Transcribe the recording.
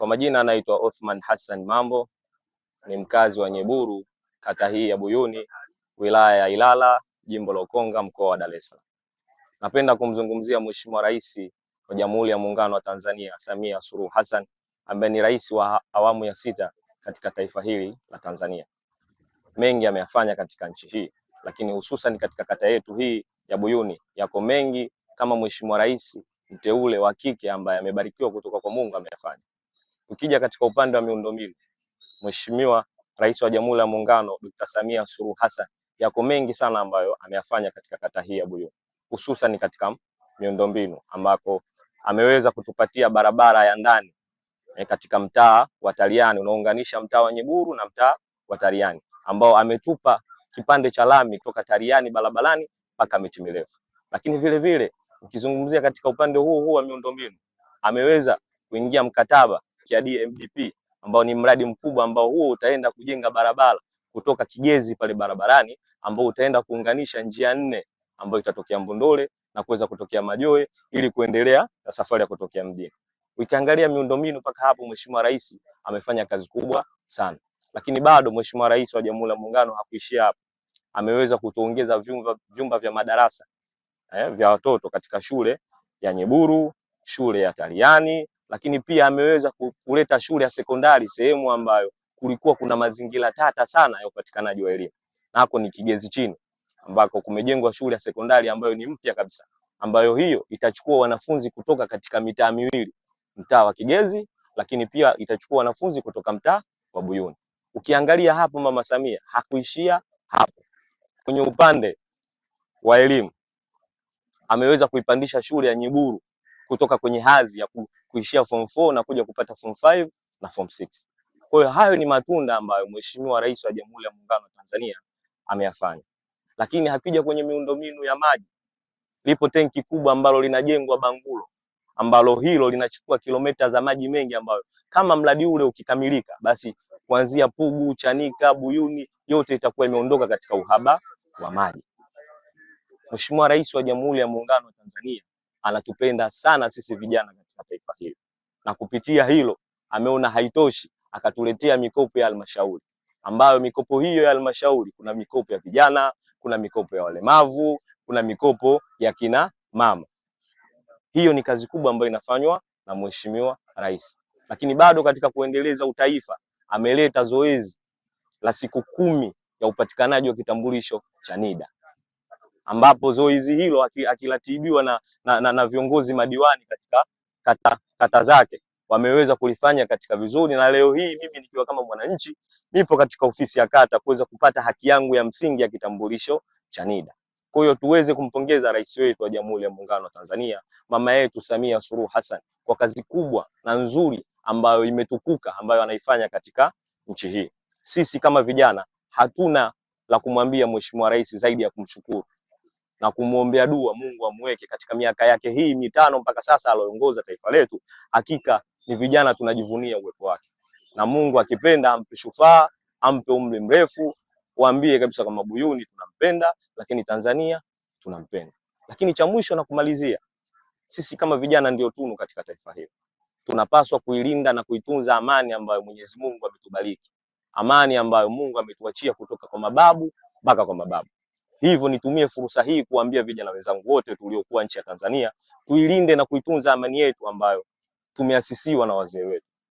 Kwa majina anaitwa Othman Hassan Mambo, ni mkazi wa Nyeburu, kata hii ya Buyuni, wilaya ya Ilala, jimbo la Ukonga, mkoa wa Dar es Salaam. Napenda kumzungumzia Mheshimiwa Rais wa Jamhuri ya Muungano wa Tanzania, Samia Suluhu Hassan, ambaye ni rais wa awamu ya 6 katika taifa hili la Tanzania. Mengi ameyafanya katika nchi hii, lakini hususan katika kata yetu hii ya Buyuni yako mengi kama Mheshimiwa Rais mteule wa kike ambaye amebarikiwa kutoka kwa Mungu ameyafanya. Ukija katika upande wa miundombinu, Mheshimiwa Rais wa Jamhuri ya Muungano Dr. Samia Suluhu Hassan yako mengi sana ambayo ameyafanya katika kata hii ya Buyuni, hususan katika miundombinu ambako ameweza kutupatia barabara ya ndani katika mtaa wa Taliani unaounganisha mtaa wa Nyeburu na mtaa wa Taliani, ambao ametupa kipande cha lami kutoka Taliani barabarani mpaka Miti Mirefu. Lakini vile vile ukizungumzia katika upande huu wa miundombinu, ameweza kuingia mkataba ya DMDP ambao ni mradi mkubwa ambao huo utaenda kujenga barabara kutoka Kigezi pale barabarani, ambao utaenda kuunganisha njia 4 ambayo itatokea Mbondole na kuweza kutokea Majoe ili kuendelea na safari ya kutokea mjini. Ukiangalia miundombinu mpaka hapo, Mheshimiwa Rais amefanya kazi kubwa sana, lakini bado Mheshimiwa Rais wa Jamhuri ya Muungano hakuishia hapo. Ameweza kutuongeza vyumba vya madarasa vya watoto katika shule ya Nyeburu, shule ya Taliani, lakini pia ameweza kuleta shule ya sekondari sehemu ambayo kulikuwa kuna mazingira tata sana ya upatikanaji wa elimu. Nako ni Kigezi chini, ambako kumejengwa shule ya sekondari ambayo ni mpya kabisa, ambayo hiyo itachukua wanafunzi kutoka katika mitaa miwili, mtaa wa Kigezi, lakini pia itachukua wanafunzi kutoka mtaa wa Buyuni. Ukiangalia hapo, Mama Samia hakuishia hapo. Kwenye upande wa elimu ameweza kuipandisha shule ya Nyeburu kutoka kwenye hadhi ya kuishia form 4 na kuja kupata form 5 na form 6. Kwa hiyo hayo ni matunda ambayo Mheshimiwa Rais wa Jamhuri ya Muungano wa Tanzania ameyafanya. Lakini hakija kwenye miundombinu ya maji, lipo tenki kubwa ambalo linajengwa Bangulo, ambalo hilo linachukua kilomita za maji mengi, ambayo kama mradi ule ukikamilika, basi kuanzia Pugu, Chanika, Buyuni yote itakuwa imeondoka katika uhaba wa maji. Mheshimiwa Rais wa Jamhuri ya Muungano wa Tanzania anatupenda sana sisi vijana katika taifa hili, na kupitia hilo ameona haitoshi, akatuletea mikopo ya halmashauri, ambayo mikopo hiyo ya halmashauri kuna mikopo ya vijana, kuna mikopo ya walemavu, kuna mikopo ya kina mama. Hiyo ni kazi kubwa ambayo inafanywa na Mheshimiwa Rais. Lakini bado katika kuendeleza utaifa ameleta zoezi la siku 10 ya upatikanaji wa kitambulisho cha NIDA, ambapo zoezi hilo akiratibiwa na viongozi madiwani katika kata zake wameweza kulifanya katika vizuri, na leo hii mimi nikiwa kama mwananchi nipo katika ofisi ya kata kuweza kupata haki yangu ya msingi ya kitambulisho cha NIDA. Kwa hiyo tuweze kumpongeza rais wetu wa Jamhuri ya Muungano wa Tanzania, mama yetu Samia Suluhu Hassan, kwa kazi kubwa na nzuri ambayo imetukuka ambayo anaifanya katika nchi hii. Sisi kama vijana hatuna la kumwambia Mheshimiwa Rais zaidi ya kumshukuru na kumuombea dua Mungu amweke katika miaka yake hii 5 mpaka sasa aliongoza taifa letu. Hakika ni vijana tunajivunia uwepo wake, na Mungu akipenda ampe shufaa, ampe umri mrefu, waambie kabisa kama Buyuni tunampenda, lakini Tanzania tunampenda. Lakini cha mwisho na kumalizia, sisi kama vijana ndio tunu katika taifa hili. Tunapaswa kuilinda na kuitunza amani ambayo Mwenyezi Mungu ametubariki, amani ambayo Mungu ametuachia kutoka kwa mababu mpaka kwa mababu. Hivyo nitumie fursa hii kuambia vijana wenzangu wote tuliokuwa nchi ya Tanzania, tuilinde na kuitunza amani yetu ambayo tumeasisiwa na wazee wetu.